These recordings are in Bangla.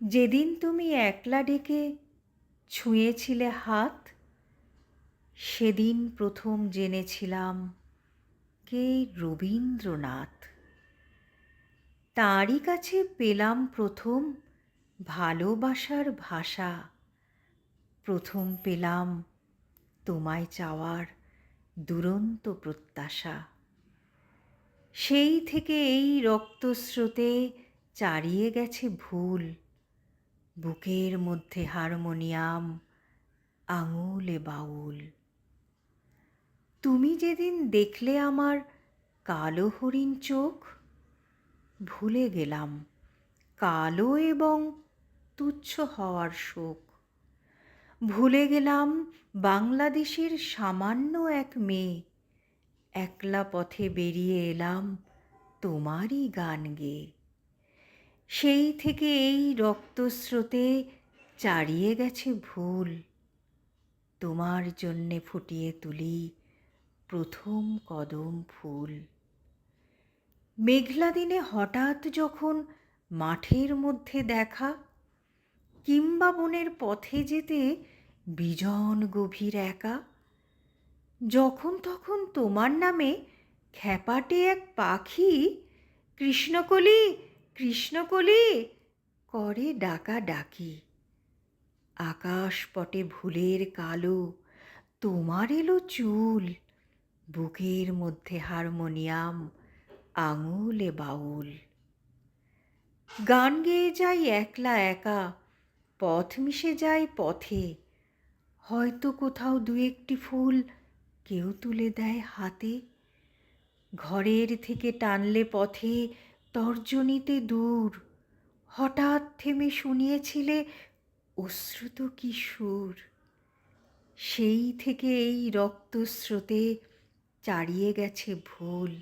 যেদিন তুমি একলা ডেকে ছুঁয়েছিলে হাত, সেদিন প্রথম জেনেছিলাম কে রবীন্দ্রনাথ। তাঁরই কাছে পেলাম প্রথম ভালোবাসার ভাষা, প্রথম পেলাম তোমায় চাওয়ার দুরন্ত প্রত্যাশা। সেই থেকে এই রক্তস্রোতে চারিয়ে গেছে ভুল, বুকের মধ্যে হারমোনিয়াম আঙুলে বাউল। তুমি যেদিন দেখলে আমার কালো হরিণ চোখ, ভুলে গেলাম কালো এবং তুচ্ছ হওয়ার শোক। ভুলে গেলাম বাংলাদেশের সামান্য এক মেয়ে, একলা পথে বেরিয়ে এলাম তোমারই গান গেয়ে। সেই থেকে এই রক্তস্রোতে চারিয়ে গেছে ভুল, তোমার জন্যে ফুটিয়ে তুলি প্রথম কদম ফুল। মেঘলা দিনে হঠাৎ যখন মাঠের মধ্যে দেখা, কিংবা বনের পথে যেতে বিজন গভীর একা, যখন তখন তোমার নামে খ্যাপাটে এক পাখি কৃষ্ণকলি কৃষ্ণকলি করে ডাকাডাকি। আকাশপটে ভুলের কালো তোমার এলো চুল, বুকের মধ্যে হারমোনিয়াম আঙুলে বাউল। গান গেয়ে যাই একলা একা, পথ মিশে যায় পথে, হয়তো কোথাও দু একটি ফুল কেউ তুলে দেয় হাতে। ঘরের থেকে টানলে পথে তর্জনীতে দূর, হঠাৎ থেমে শুনিয়েছিলে অশ্রুত কি সুর। সেই থেকে এই রক্তস্রোতে চারিয়ে গেছে ভুল,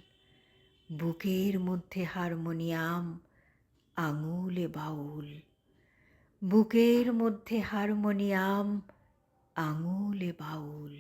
বুকের মধ্যে হারমোনিয়াম আঙুলে বাউল। বুকের মধ্যে হারমোনিয়াম আঙুলে বাউল।